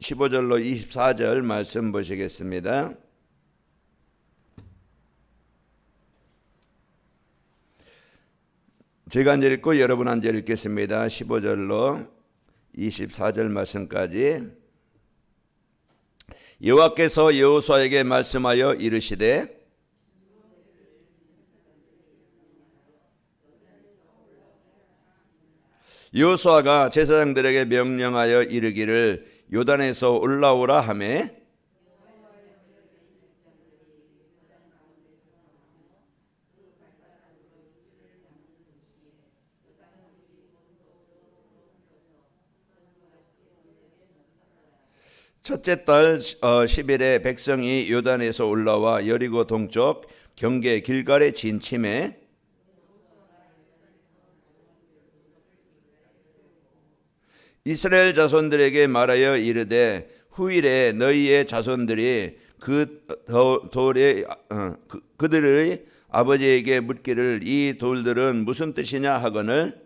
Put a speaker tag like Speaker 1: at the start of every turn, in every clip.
Speaker 1: 15절로 24절 말씀 보시겠습니다. 제가 한 절 읽고 여러분 한 절 읽겠습니다. 15절로 24절 말씀까지. 여호와께서 여호수아에게 말씀하여 이르시되 여호수아가 제사장들에게 명령하여 이르기를 요단에서 올라오라 하매 첫째 달 10일에 백성이 요단에서 올라와 여리고 동쪽 경계 길갈에 진침해 이스라엘 자손들에게 말하여 이르되 후일에 너희의 자손들이 그들의 아버지에게 묻기를 이 돌들은 무슨 뜻이냐 하거늘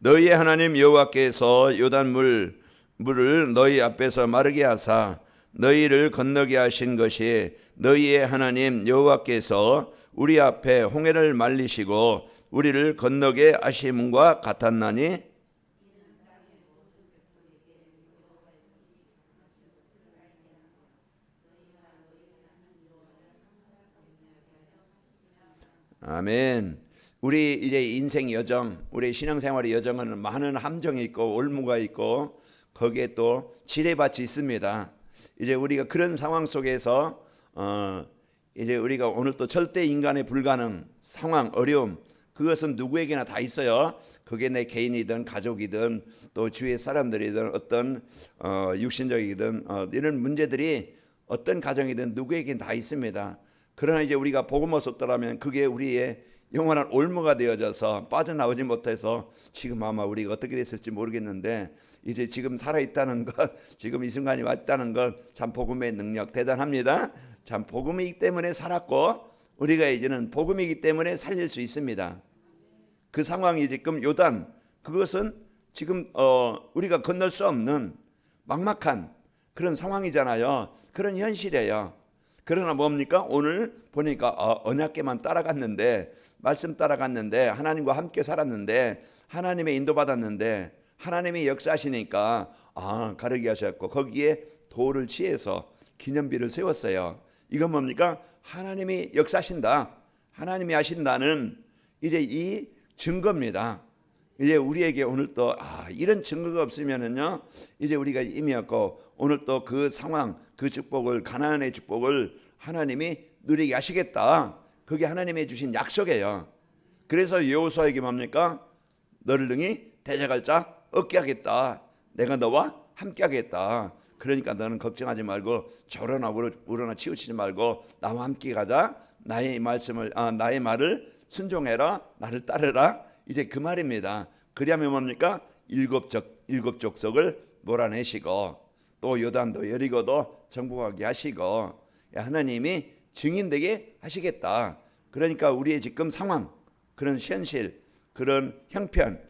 Speaker 1: 너희의 하나님 여호와께서 요단 물을 너희 앞에서 마르게 하사 너희를 건너게 하신 것이 너희의 하나님 여호와께서 우리 앞에 홍해를 말리시고 우리를 건너게 하심과 같았나니 아멘. 우리 이제 인생 여정, 우리 신앙생활의 여정은 많은 함정이 있고 올무가 있고 거기에 또 지뢰밭이 있습니다. 이제 우리가 그런 상황 속에서 이제 우리가 오늘 또 절대 인간의 불가능 상황, 어려움 그것은 누구에게나 다 있어요. 그게 내 개인이든 가족이든 또 주위의 사람들이든 어떤 육신적이든 이런 문제들이 어떤 가정이든 누구에게는 다 있습니다. 그러나 이제 우리가 복음을 쏟더라면 그게 우리의 영원한 올무가 되어져서 빠져나오지 못해서 지금 아마 우리가 어떻게 됐을지 모르겠는데 이제 지금 살아있다는 것, 지금 이 순간이 왔다는 것 참 복음의 능력 대단합니다. 참 복음이기 때문에 살았고 우리가 이제는 복음이기 때문에 살릴 수 있습니다. 그 상황이 지금 요단 그것은 지금 우리가 건널 수 없는 막막한 그런 상황이잖아요. 그런 현실이에요. 그러나 뭡니까? 오늘 보니까 언약궤만 따라갔는데 말씀 따라갔는데 하나님과 함께 살았는데 하나님의 인도받았는데 하나님이 역사하시니까 가르게 하셨고 거기에 돌을 취해서 기념비를 세웠어요. 이건 뭡니까? 하나님이 역사하신다. 하나님이 하신다는 이제 이 증거입니다. 이제 우리에게 오늘 또 이런 증거가 없으면은요 이제 우리가 이미 없고 오늘 또 그 상황 그 축복을 가나안의 축복을 하나님이 누리게 하시겠다. 그게 하나님이 주신 약속이에요. 그래서 여호수아에게 뭡니까? 너를 등이 대적할 자 없게 하겠다. 내가 너와 함께 하겠다. 그러니까 너는 걱정하지 말고 저러나 우러나 치우치지 말고 나와 함께 가자. 나의 말을 순종해라. 나를 따르라. 이제 그 말입니다. 그리하면 뭡니까? 일곱 족속을 몰아내시고 또 요단도 여리고도 정복하게 하시고 하나님이 증인되게 하시겠다. 그러니까 우리의 지금 상황, 그런 현실, 그런 형편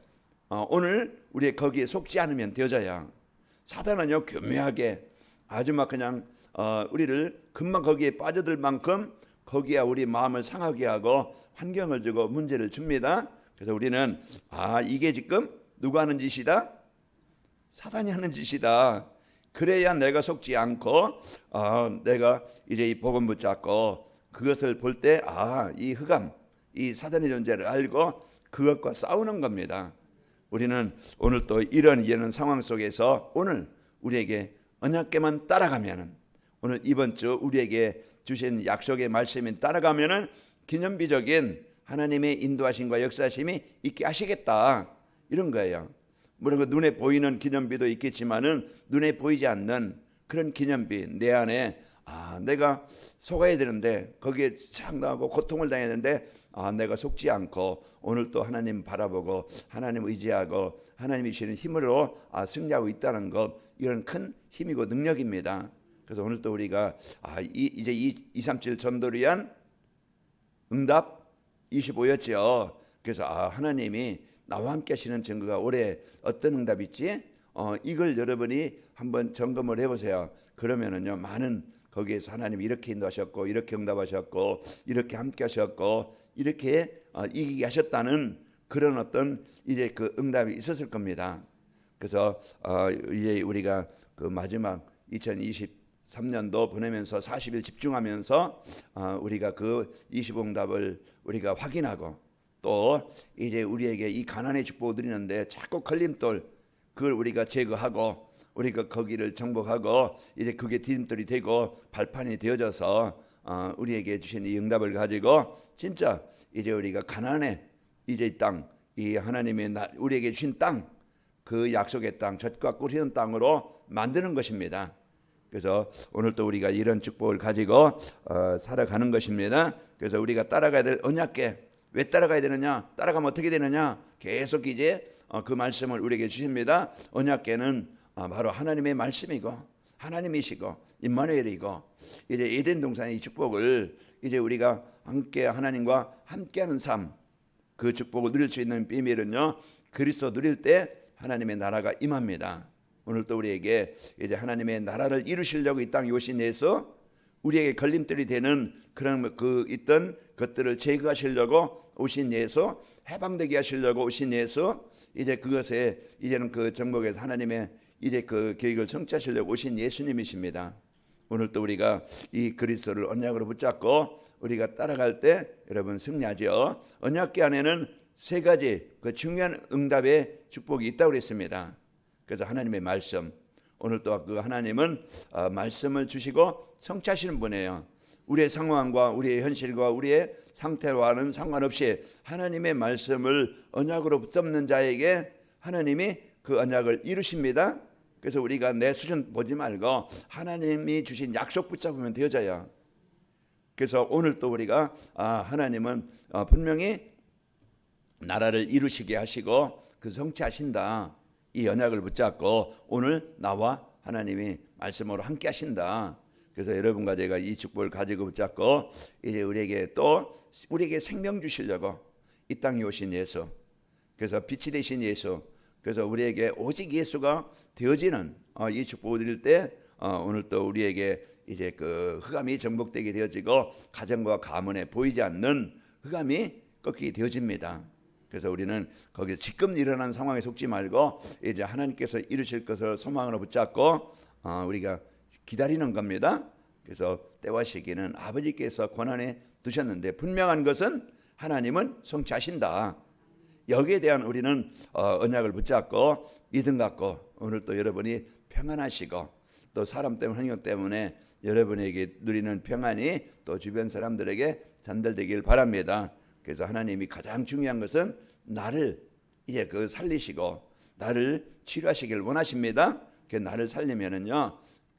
Speaker 1: 오늘 우리 거기에 속지 않으면 되어져야 사단은요 교묘하게 아주 막 그냥 우리를 금방 거기에 빠져들 만큼 거기에 우리 마음을 상하게 하고 환경을 주고 문제를 줍니다. 그래서 우리는 이게 지금 누가 하는 짓이다? 사단이 하는 짓이다. 그래야 내가 속지 않고 내가 이제 이 복음 붙잡고 그것을 볼 때 이 흑암, 이 사단의 존재를 알고 그것과 싸우는 겁니다. 우리는 오늘 또 이런 상황 속에서 오늘 우리에게 언약궤만 따라가면은 오늘 이번 주 우리에게 주신 약속의 말씀이 따라가면은 기념비적인 하나님의 인도하심과 역사하심이 있게 하시겠다 이런 거예요. 물론 눈에 보이는 기념비도 있겠지만은 눈에 보이지 않는 그런 기념비 내 안에 내가 속아야 되는데 거기에 상당하고 고통을 당해야 되는데 내가 속지 않고 오늘 또 하나님 바라보고 하나님 의지하고 하나님이 주시는 힘으로 승리하고 있다는 것 이런 큰 힘이고 능력입니다. 그래서 오늘 또 우리가 이제 237 전도를 위한 응답 25였죠. 그래서 하나님이 나와 함께 하시는 증거가 올해 어떤 응답이 있지? 이걸 여러분이 한번 점검을 해보세요. 그러면은요, 많은 거기에서 하나님이 이렇게 인도하셨고, 이렇게 응답하셨고, 이렇게 함께 하셨고, 이렇게 이기게 하셨다는 그런 어떤 이제 그 응답이 있었을 겁니다. 그래서 이제 우리가 그 마지막 2023년도 보내면서 40일 집중하면서 우리가 그 25응답을 우리가 확인하고, 또 이제 우리에게 이 가난의 축복을 드리는데 자꾸 걸림돌, 그걸 우리가 제거하고 우리가 거기를 정복하고 이제 그게 디딤돌이 되고 발판이 되어져서 우리에게 주신 이 응답을 가지고 진짜 이제 우리가 가난의 이제 이 땅, 이 하나님의 우리에게 주신 땅, 그 약속의 땅, 젖과 꿀 흐르는 땅으로 만드는 것입니다. 그래서 오늘 또 우리가 이런 축복을 가지고 살아가는 것입니다. 그래서 우리가 따라가야 될 언약궤, 왜 따라가야 되느냐? 따라가면 어떻게 되느냐? 계속 이제 그 말씀을 우리에게 주십니다. 언약궤는 바로 하나님의 말씀이고 하나님이시고 임마누엘이고, 이제 에덴 동산의 이 축복을 이제 우리가 함께 하나님과 함께하는 삶, 그 축복을 누릴 수 있는 비밀은요, 그리스도 누릴 때 하나님의 나라가 임합니다. 오늘 또 우리에게 이제 하나님의 나라를 이루시려고 이 땅에 오신 예수, 우리에게 걸림돌이 되는 그런 그 있던 것들을 제거하시려고 오신 예수, 해방되게 하시려고 오신 예수, 이제 그것에 이제는 그 정복에서 하나님의 이제 그 계획을 성취하시려고 오신 예수님이십니다. 오늘 또 우리가 이 그리스도를 언약으로 붙잡고 우리가 따라갈 때 여러분 승리하죠. 언약궤 안에는 세 가지 그 중요한 응답의 축복이 있다고 그랬습니다. 그래서 하나님의 말씀, 오늘 또 그 하나님은 말씀을 주시고 성취하시는 분이에요. 우리의 상황과 우리의 현실과 우리의 상태와는 상관없이 하나님의 말씀을 언약으로 붙잡는 자에게 하나님이 그 언약을 이루십니다. 그래서 우리가 내 수준 보지 말고 하나님이 주신 약속 붙잡으면 되어져요. 그래서 오늘 또 우리가 하나님은 분명히 나라를 이루시게 하시고 그 성취하신다. 이 언약을 붙잡고 오늘 나와 하나님이 말씀으로 함께 하신다. 그래서 여러분과 제가 이 축복을 가지고 붙잡고 이제 우리에게 또 우리에게 생명 주시려고 이 땅에 오신 예수, 그래서 빛이 되신 예수, 그래서 우리에게 오직 예수가 되어지는 이 축복을 드릴 때 오늘 또 우리에게 이제 그 흑암이 정복되게 되어지고 가정과 가문에 보이지 않는 흑암이 꺾이게 되어집니다. 그래서 우리는 거기서 지금 일어난 상황에 속지 말고 이제 하나님께서 이루실 것을 소망으로 붙잡고 우리가 기다리는 겁니다. 그래서 때와 시기는 아버지께서 권한에 두셨는데 분명한 것은 하나님은 성취하신다. 여기에 대한 우리는 언약을 붙잡고 믿음 갖고 오늘 또 여러분이 평안하시고 또 사람 때문에 환경 때문에 여러분에게 누리는 평안이 또 주변 사람들에게 전달되길 바랍니다. 그래서 하나님이 가장 중요한 것은 나를 이제 그 살리시고 나를 치료하시길 원하십니다. 그 나를 살리면은요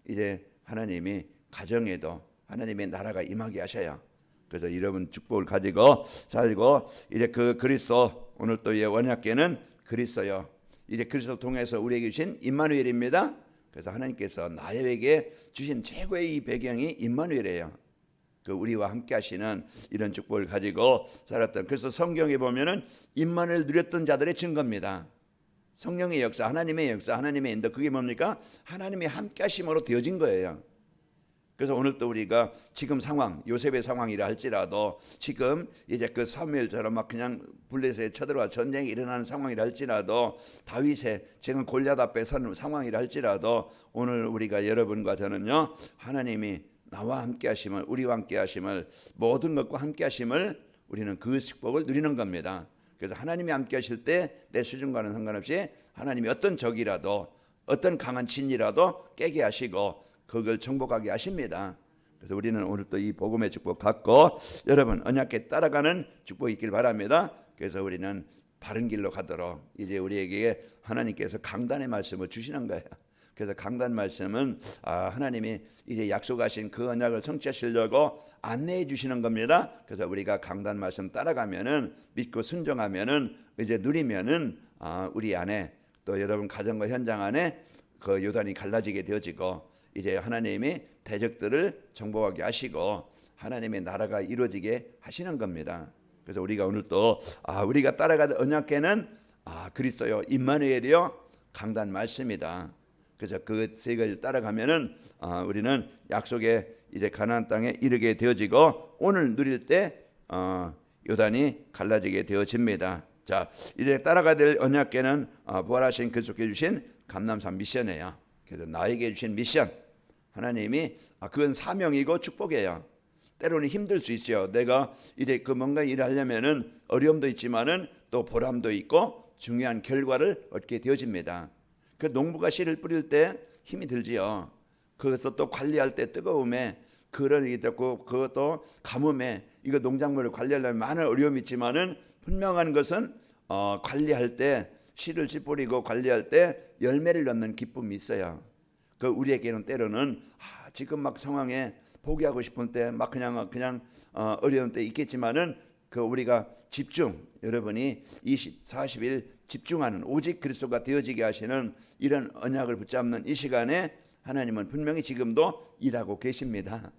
Speaker 1: 이제 하나님이 가정에도 하나님의 나라가 임하게 하셔요. 그래서 여러분 축복을 가지고 살고 이제 그 그리스도, 오늘 또 이 언약궤는 그리스도요. 이제 그리스도 통해서 우리에게 주신 임마누엘입니다. 그래서 하나님께서 나에게 주신 최고의 이 배경이 임마누엘이에요. 그 우리와 함께 하시는 이런 축복을 가지고 살았던, 그래서 성경에 보면은 임마누엘 누렸던 자들의 증거입니다. 성령의 역사, 하나님의 역사, 하나님의 인도, 그게 뭡니까? 하나님의 함께 하심으로 되어진 거예요. 그래서 오늘 또 우리가 지금 상황, 요셉의 상황이라 할지라도 지금 이제 그 사무엘처럼 막 그냥 블레셋에 쳐들어와 전쟁이 일어나는 상황이라 할지라도 다윗의 지금 골리앗 앞에 선 상황이라 할지라도 오늘 우리가 여러분과 저는요 하나님이 나와 함께 하심을, 우리와 함께 하심을, 모든 것과 함께 하심을 우리는 그 축복을 누리는 겁니다. 그래서 하나님이 함께 하실 때 내 수준과는 상관없이 하나님이 어떤 적이라도 어떤 강한 진이라도 깨게 하시고 그걸 정복하게 하십니다. 그래서 우리는 오늘 또 이 복음의 축복 갖고 여러분 언약궤 따라가는 축복이 있길 바랍니다. 그래서 우리는 바른 길로 가도록 이제 우리에게 하나님께서 강단의 말씀을 주시는 거예요. 그래서 강단 말씀은 하나님이 이제 약속하신 그 언약을 성취하시려고 안내해 주시는 겁니다. 그래서 우리가 강단 말씀 따라가면은, 믿고 순종하면은, 이제 누리면은 우리 안에 또 여러분 가정과 현장 안에 그 요단이 갈라지게 되어지고 이제 하나님이 대적들을 정복하게 하시고 하나님의 나라가 이루어지게 하시는 겁니다. 그래서 우리가 오늘 또 우리가 따라가는 언약궤는 그리스도요 임마누엘이요 강단 말씀이다. 그래서 그 세 가지를 따라가면은 우리는 약속의 이제 가나안 땅에 이르게 되어지고 오늘 누릴 때 요단이 갈라지게 되어집니다. 자, 이제 따라가야 될 언약궤는 부활하신 그리스도께 주신 감람산 미션이에요. 그래서 나에게 주신 미션, 하나님이 그건 사명이고 축복이에요. 때로는 힘들 수 있어요. 내가 이제 그 뭔가 일을 하려면은 어려움도 있지만은 또 보람도 있고 중요한 결과를 얻게 되어집니다. 그 농부가 씨를 뿌릴 때 힘이 들지요. 그래서 또 관리할 때 뜨거움에 그런 일이 있고 그것도 가뭄에 이거 농작물을 관리하려면 많은 어려움이 있지만은 분명한 것은 관리할 때 씨를 뿌리고 관리할 때 열매를 얻는 기쁨이 있어요. 그 우리에게는 때로는 지금 막 상황에 포기하고 싶은 때 막 그냥 어려운 때 있겠지만은 그 우리가 집중, 여러분이 20, 40일 집중하는 오직 그리스도가 되어지게 하시는 이런 언약을 붙잡는 이 시간에 하나님은 분명히 지금도 일하고 계십니다.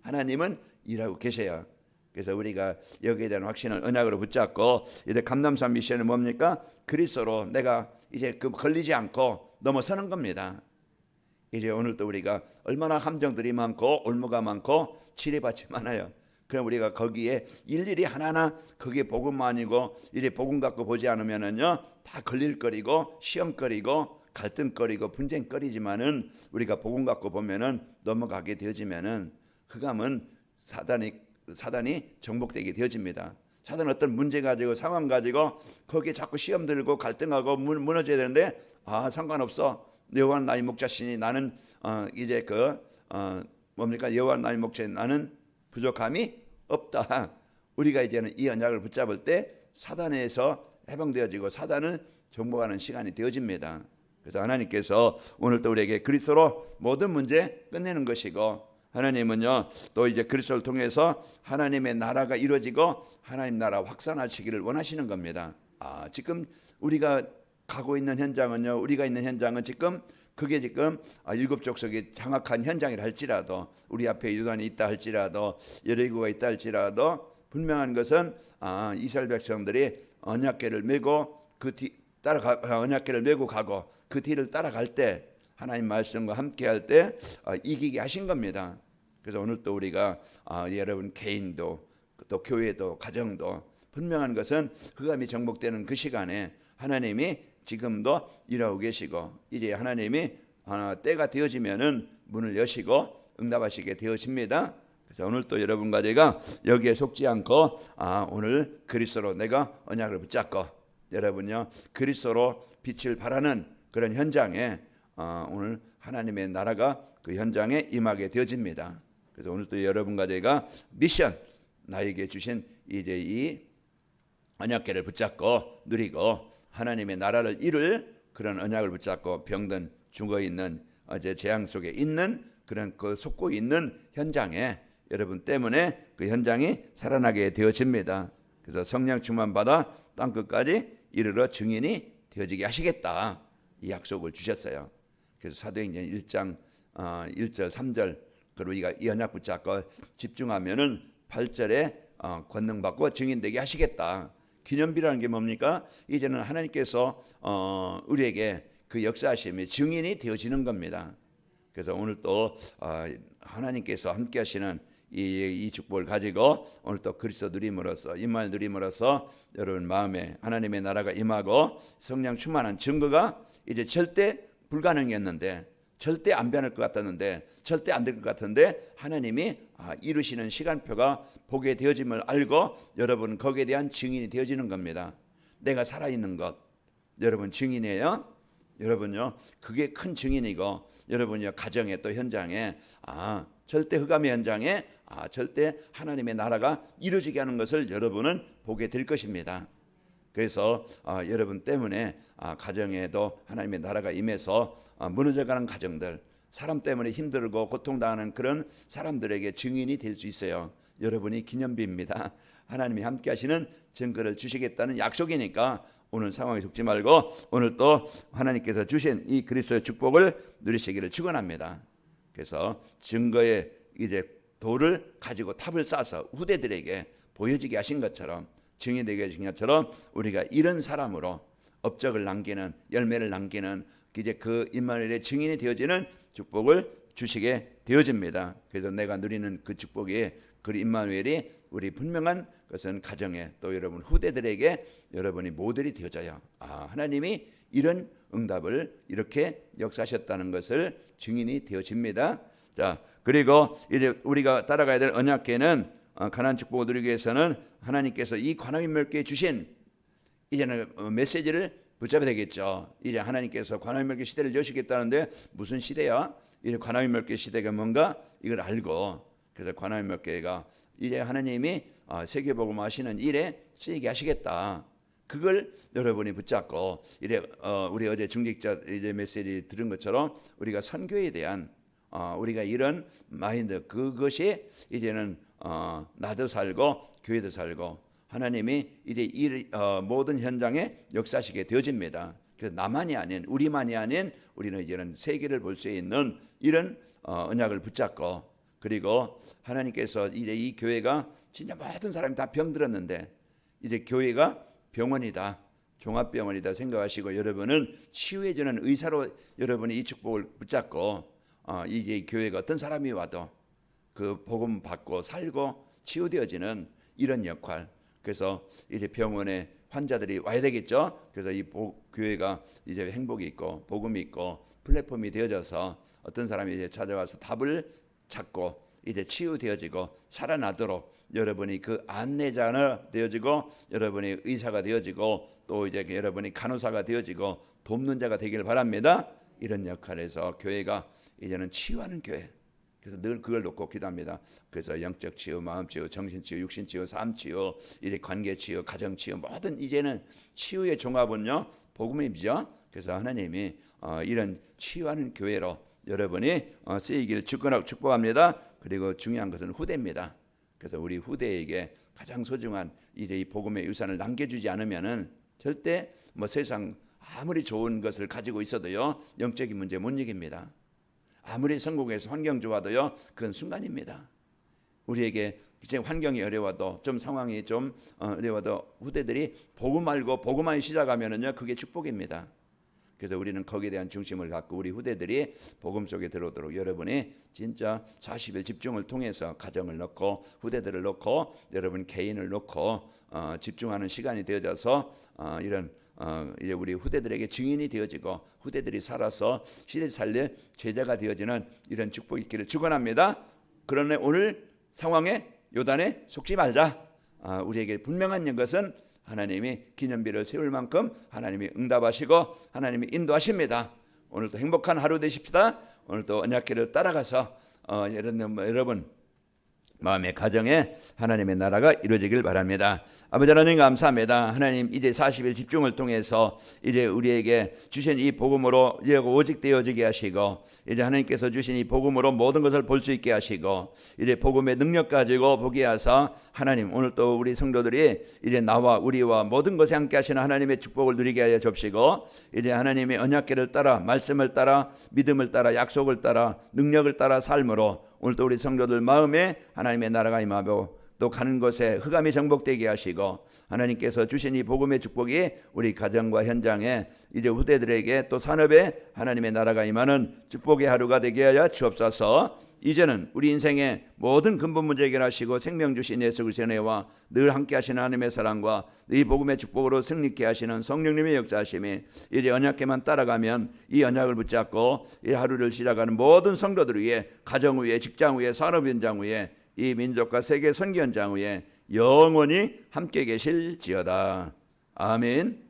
Speaker 1: 하나님은 일하고 계세요. 그래서 우리가 여기에 대한 확신을 언약으로 붙잡고 이제 감람산 미션은 뭡니까? 그리스도로 내가 이제 그 걸리지 않고 넘어서는 겁니다. 이제 오늘도 우리가 얼마나 함정들이 많고 올무가 많고 지뢰밭이 많아요. 그럼 우리가 거기에 일일이 하나하나 거기에 복음만이고 이제 복음 갖고 보지 않으면은요 다 걸릴거리고 시험거리고 갈등거리고 분쟁거리지만은 우리가 복음 갖고 보면은 넘어가게 되어지면은 흑암은 사단이 정복되게 되어집니다. 사단은 어떤 문제 가지고 상황 가지고 거기에 자꾸 시험 들고 갈등하고 무너져야 되는데 상관없어. 여호와 나의 목자시니 나는 이제 여호와 나의 목자니 나는 부족함이 없다. 우리가 이제는 이 언약을 붙잡을 때 사단에서 해방되어지고 사단을 정복하는 시간이 되어집니다. 그래서 하나님께서 오늘 또 우리에게 그리스도로 모든 문제 끝내는 것이고 하나님은요 또 이제 그리스도를 통해서 하나님의 나라가 이루어지고 하나님 나라 확산하시기를 원하시는 겁니다. 지금 우리가 가고 있는 현장은요 우리가 있는 현장은 그게 지금 7 족속이 장악한 현장이라 할지라도 우리 앞에 요단이 있다 할지라도 여리고가 있다 할지라도 분명한 것은 이스라엘 백성들이 언약궤를 메고 언약궤를 메고 가고 그 뒤를 따라갈 때 하나님 말씀과 함께할 때 이기게 하신 겁니다. 그래서 오늘 또 우리가 여러분 개인도 또 교회도 가정도 분명한 것은 흑암이 정복되는 그 시간에 하나님이 지금도 일하고 계시고 이제 하나님이 때가 되어지면은 문을 여시고 응답하시게 되어집니다. 그래서 오늘 또 여러분과 제가 여기에 속지 않고 오늘 그리스도로 내가 언약을 붙잡고 여러분요 그리스도로 빛을 발하는 그런 현장에 오늘 하나님의 나라가 그 현장에 임하게 되어집니다. 그래서 오늘 또 여러분과 제가 미션 나에게 주신 이제 이 언약궤를 붙잡고 누리고 하나님의 나라를 이룰 그런 언약을 붙잡고 병든 죽어 있는 어제 재앙 속에 있는 그런 그 속고 있는 현장에 여러분 때문에 그 현장이 살아나게 되어집니다. 그래서 성령 충만 받아 땅 끝까지 이르러 증인이 되어지게 하시겠다 이 약속을 주셨어요. 그래서 사도행전 1장 1절 3절 그리고 우리가 이 언약 붙잡고 집중하면은 8절에 권능 받고 증인되게 하시겠다. 기념비라는 게 뭡니까? 이제는 하나님께서 우리에게 그 역사하심이 증인이 되어지는 겁니다. 그래서 오늘 또 하나님께서 함께 하시는 이 축복을 가지고 오늘 또 그리스도 누림으로써 임마누엘 누림으로써 여러분 마음에 하나님의 나라가 임하고 성령 충만한 증거가 이제 절대 불가능이었는데 절대 안 변할 것 같았는데 절대 안 될 것 같은데 하나님이 이루시는 시간표가 보게 되어짐을 알고 여러분 거기에 대한 증인이 되어지는 겁니다. 내가 살아있는 것 여러분 증인이에요. 여러분요 그게 큰 증인이고 여러분요 가정에 또 현장에 절대 흑암의 현장에 절대 하나님의 나라가 이루어지게 하는 것을 여러분은 보게 될 것입니다. 그래서 여러분 때문에 가정에도 하나님의 나라가 임해서 무너져가는 가정들 사람 때문에 힘들고 고통당하는 그런 사람들에게 증인이 될 수 있어요. 여러분이 기념비입니다. 하나님이 함께 하시는 증거를 주시겠다는 약속이니까 오늘 상황에 속지 말고 오늘 또 하나님께서 주신 이 그리스도의 축복을 누리시기를 축원합니다. 그래서 증거의 이제 돌을 가지고 탑을 쌓아서 후대들에게 보여지게 하신 것처럼 증인이 되게 하신 것처럼 우리가 이런 사람으로 업적을 남기는, 열매를 남기는 이제 그 임마누엘의 증인이 되어지는 축복을 주시게 되어집니다. 그래서 내가 누리는 그 축복이, 그 임마누엘이 우리 분명한 것은 가정에, 또 여러분 후대들에게 여러분이 모델이 되어져요. 하나님이 이런 응답을 이렇게 역사하셨다는 것을 증인이 되어집니다. 자, 그리고 이제 우리가 따라가야 될 언약궤는 가나안 축복을 누리기 위해서는 하나님께서 이 관원인멸교에 주신 이제는 메시지를 붙잡아야 되겠죠. 이제 하나님께서 관원인멸교 시대를 여시겠다는데 무슨 시대야? 이제 관원인멸교 시대가 뭔가 이걸 알고, 그래서 관원인멸교가 이제 하나님이 세계복음 하시는 일에 쓰이게 하시겠다. 그걸 여러분이 붙잡고 이래 우리 어제 중직자 이제 메시지 들은 것처럼 우리가 선교에 대한 우리가 이런 마인드, 그것이 이제는 나도 살고 교회도 살고 하나님이 이제 모든 현장에 역사하시게 되어집니다. 그래서 나만이 아닌, 우리만이 아닌 우리는 이제는 세계를 볼 수 있는 이런 언약을 붙잡고, 그리고 하나님께서 이제 이 교회가 진짜 모든 사람이 다 병들었는데 이제 교회가 병원이다, 종합병원이다 생각하시고 여러분은 치유해주는 의사로 여러분이 이 축복을 붙잡고 이제 교회가 어떤 사람이 와도 그 복음 받고 살고 치유되어지는 이런 역할. 그래서 이제 병원에 환자들이 와야 되겠죠. 그래서 이 교회가 이제 행복이 있고 복음이 있고 플랫폼이 되어져서 어떤 사람이 이제 찾아와서 답을 찾고 이제 치유되어지고 살아나도록 여러분이 그 안내자가 되어지고 여러분이 의사가 되어지고 또 이제 여러분이 간호사가 되어지고 돕는 자가 되기를 바랍니다. 이런 역할에서 교회가 이제는 치유하는 교회. 그래서 늘 그걸 놓고 기도합니다. 그래서 영적 치유, 마음 치유, 정신 치유, 육신 치유, 삶 치유, 이제 관계 치유, 가정 치유, 모든 이제는 치유의 종합은요 복음이죠. 그래서 하나님이 이런 치유하는 교회로 여러분이 쓰이기를 축복합니다. 그리고 중요한 것은 후대입니다. 그래서 우리 후대에게 가장 소중한 이제 이 복음의 유산을 남겨주지 않으면은 절대 뭐 세상 아무리 좋은 것을 가지고 있어도요 영적인 문제 못 이깁니다. 아무리 성공해서 환경 좋아도요 그건 순간입니다. 우리에게 이제 환경이 어려워도 좀 상황이 좀 어려워도 후대들이 복음 알고 복음만 시작하면은요 그게 축복입니다. 그래서 우리는 거기에 대한 중심을 갖고 우리 후대들이 복음 속에 들어오도록 여러분이 진짜 40일 집중을 통해서 가정을 넣고 후대들을 넣고 여러분 개인을 넣고 집중하는 시간이 되어져서 이런 이제 우리 후대들에게 증인이 되어지고 후대들이 살아서 시대 살릴 제자가 되어지는 이런 축복이 있기를 축원합니다. 그러나 오늘 상황에 요단에 속지 말자. 우리에게 분명한 것은 하나님이 기념비를 세울 만큼 하나님이 응답하시고 하나님이 인도하십니다. 오늘도 행복한 하루 되십시다. 오늘도 언약궤를 따라가서 여러분 마음의 가정에 하나님의 나라가 이루어지길 바랍니다. 아버지 하나님 감사합니다. 하나님 이제 40일 집중을 통해서 이제 우리에게 주신 이 복음으로 이제 오직 되어지게 하시고 이제 하나님께서 주신 이 복음으로 모든 것을 볼 수 있게 하시고 이제 복음의 능력 가지고 보게 하사 하나님 오늘 또 우리 성도들이 이제 나와 우리와 모든 것에 함께 하시는 하나님의 축복을 누리게 하여 주시고 이제 하나님의 언약궤를 따라 말씀을 따라 믿음을 따라 약속을 따라 능력을 따라 삶으로 오늘도 우리 성도들 마음에 하나님의 나라가 임하고 또 가는 곳에 흑암이 정복되게 하시고 하나님께서 주신 이 복음의 축복이 우리 가정과 현장에 이제 후대들에게 또 산업에 하나님의 나라가 임하는 축복의 하루가 되게 하여 주옵소서. 이제는 우리 인생의 모든 근본 문제 해결하시고 생명 주신 예수 그리스도의 은혜와 늘 함께 하시는 하나님의 사랑과 이 복음의 축복으로 승리케 하시는 성령님의 역사하심이 이제 언약궤만 따라가면 이 언약을 붙잡고 이 하루를 시작하는 모든 성도들 위해 가정 위에 직장 위에 산업 현장 위에 이 민족과 세계 선교 현장 위에 영원히 함께 계실지어다. 아멘.